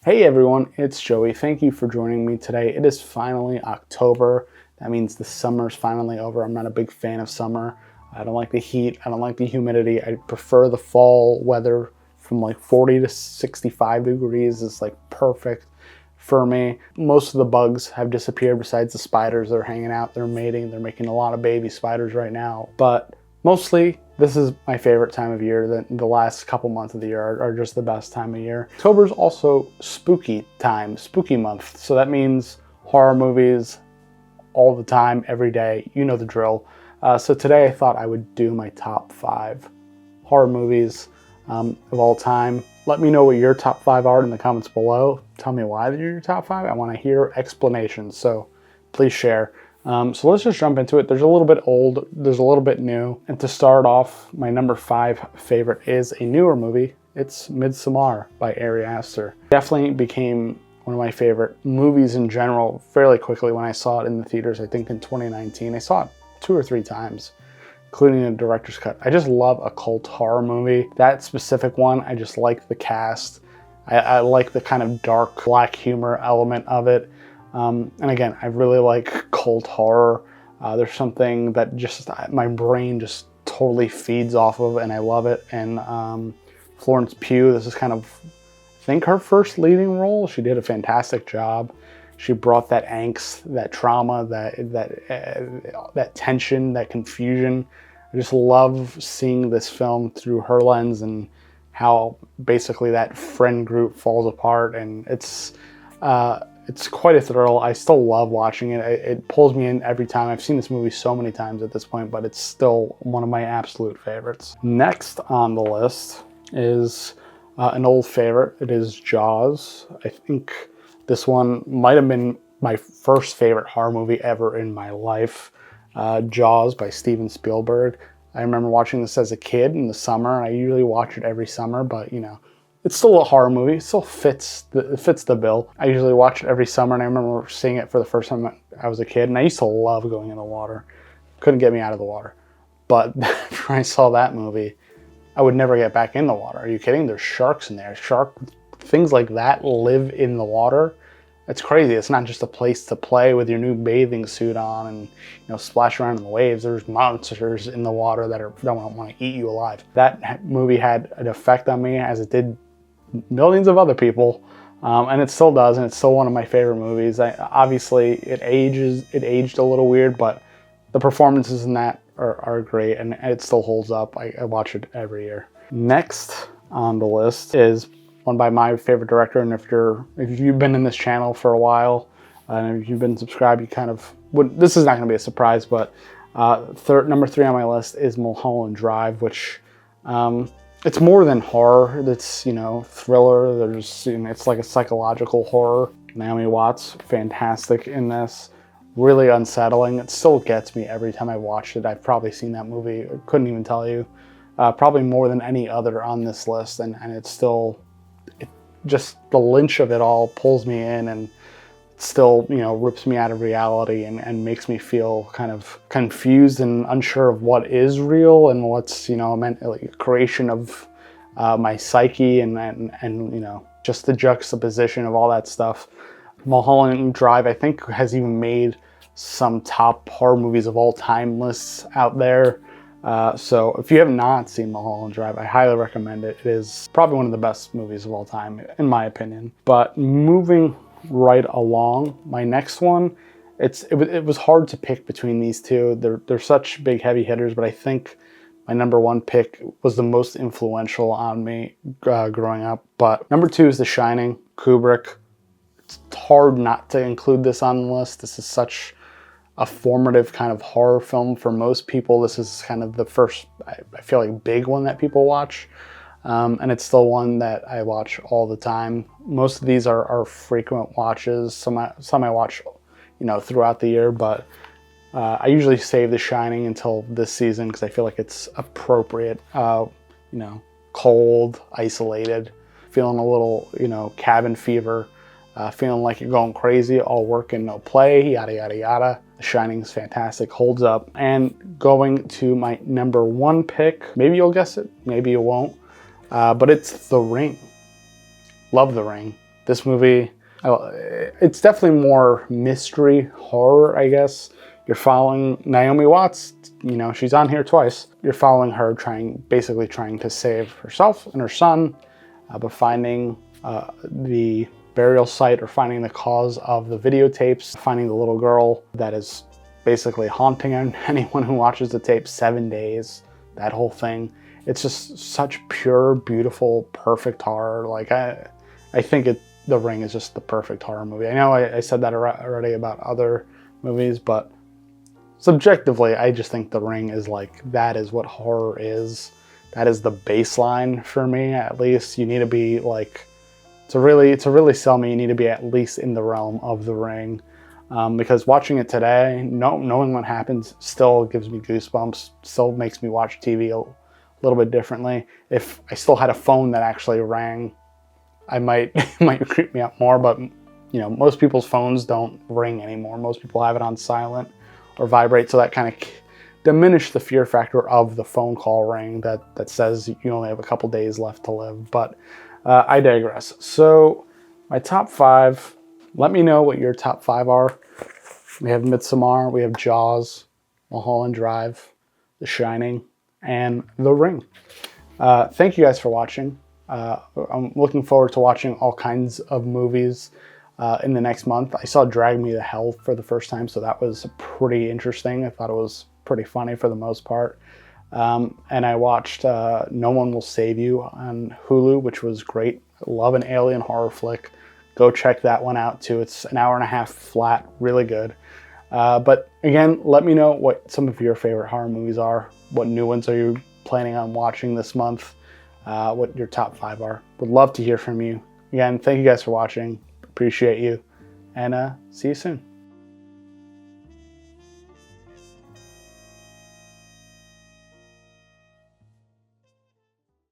Hey everyone, it's Joey. Thank you for joining me today. It is finally October. That means the summer's finally over. I'm not a big fan of summer. I don't like the heat. I don't like the humidity. I prefer the fall weather from like 40 to 65 degrees is like perfect for me. Most of the bugs have disappeared besides the spiders. They're hanging out, they're mating, they're making a lot of baby spiders right now. But mostly, this is my favorite time of year. The last couple months of the year are just the best time of year. October's also spooky time, spooky month. So that means horror movies all the time, every day. You know the drill. So today I thought I would do my top 5 horror movies of all time. Let me know what your top 5 are in the comments below. Tell me why they're your top 5. I want to hear explanations, so please share. So let's just jump into it. There's a little bit old, there's a little bit new. And to start off, my number 5 favorite is a newer movie. It's Midsommar by Ari Aster. Definitely became one of my favorite movies in general fairly quickly when I saw it in the theaters, I think in 2019. I saw it 2 or 3 times, including a director's cut. I just love a cult horror movie. That specific one, I just like the cast. I like the kind of dark black humor element of it. And again, I really like cult horror. There's something that just my brain just totally feeds off of, and I love it. And Florence Pugh, this is kind of, I think, her first leading role. She did a fantastic job. She brought that angst, that trauma, that tension, that confusion. I just love seeing this film through her lens and how basically that friend group falls apart, and it's quite a thrill. I still love watching it. It pulls me in every time. I've seen this movie so many times at this point, but it's still one of my absolute favorites. Next on the list is an old favorite. It is Jaws. I think this one might have been my first favorite horror movie ever in my life. Jaws by Steven Spielberg. I remember watching this as a kid in the summer. I usually watch it every summer, but you know, it's still a horror movie. It still fits the bill. I usually watch it every summer, and I remember seeing it for the first time I was a kid, and I used to love going in the water. Couldn't get me out of the water. But after I saw that movie, I would never get back in the water. Are you kidding? There's sharks in there. Things like that live in the water. It's crazy. It's not just a place to play with your new bathing suit on and splash around in the waves. There's monsters in the water that don't want to eat you alive. That movie had an effect on me, as it did millions of other people, and it still does, and it's still one of my favorite movies. Obviously, it aged a little weird, but the performances in that are great, and it still holds up. I watch it every year. Next on the list is one by my favorite director, and if you've been in this channel for a while, and if you've been subscribed, you kind of would. This is not going to be a surprise, but number 3 on my list is Mulholland Drive, which it's more than horror. It's thriller. It's like a psychological horror. Naomi Watts, fantastic in this. Really unsettling. It still gets me every time I watch it. I've probably seen that movie. I couldn't even tell you. Probably more than any other on this list, and it's still. Just the Lynch of it all pulls me in, and still rips me out of reality and makes me feel kind of confused and unsure of what is real and what's meant, like a creation of my psyche and just the juxtaposition of all that stuff. Mulholland Drive, I think, has even made some top horror movies of all time lists out there. So if you have not seen Mulholland Drive, I highly recommend it. It is probably one of the best movies of all time, in my opinion. But moving right along, my next one, it was hard to pick between these two. They're such big heavy hitters, but I think my number 1 pick was the most influential on me growing up. But number 2 is The Shining, Kubrick. It's hard not to include this on the list. This is such a formative kind of horror film for most people. This is kind of the first, I feel like, big one that people watch. And it's still one that I watch all the time. Most of these are frequent watches. Some I watch, throughout the year, but I usually save The Shining until this season because I feel like it's appropriate. Cold, isolated, feeling a little, cabin fever, feeling like you're going crazy, all work and no play, yada, yada, yada. The Shining's fantastic, holds up. And going to my number 1 pick, maybe you'll guess it, maybe you won't, but it's The Ring. Love The Ring. This movie, it's definitely more mystery horror, I guess. You're following Naomi Watts. You know, she's on here twice. You're following her basically trying to save herself and her son, but finding the burial site, or finding the cause of the videotapes, finding the little girl that is basically haunting anyone who watches the tape 7 days, that whole thing. It's just such pure, beautiful, perfect horror. Like, I think The Ring is just the perfect horror movie. I know I said that already about other movies, but subjectively, I just think The Ring is like, that is what horror is. That is the baseline for me, at least. You need to be like, to really sell me, you need to be at least in the realm of The Ring. Because watching it today, knowing what happens still gives me goosebumps, still makes me watch TV a little bit differently. If I still had a phone that actually rang, it might creep me out more, but you know, most people's phones don't ring anymore. Most people have it on silent or vibrate, so that kind of diminished the fear factor of the phone call ring that says you only have a couple days left to live. But I digress. So my top 5, let me know what your top 5 are. We have Midsommar, we have Jaws, Mulholland Drive, The Shining, and The Ring. Thank you guys for watching. I'm looking forward to watching all kinds of movies in the next month. I saw Drag Me to Hell for the first time, so that was pretty interesting. I thought it was pretty funny for the most part. And I watched No One Will Save You on Hulu, which was great. I love an alien horror flick. Go check that one out too. It's an hour and a half flat, really good. But again, let me know what some of your favorite horror movies are. What new ones are you planning on watching this month? What your top 5 are. Would love to hear from you. Again, thank you guys for watching. Appreciate you. And see you soon.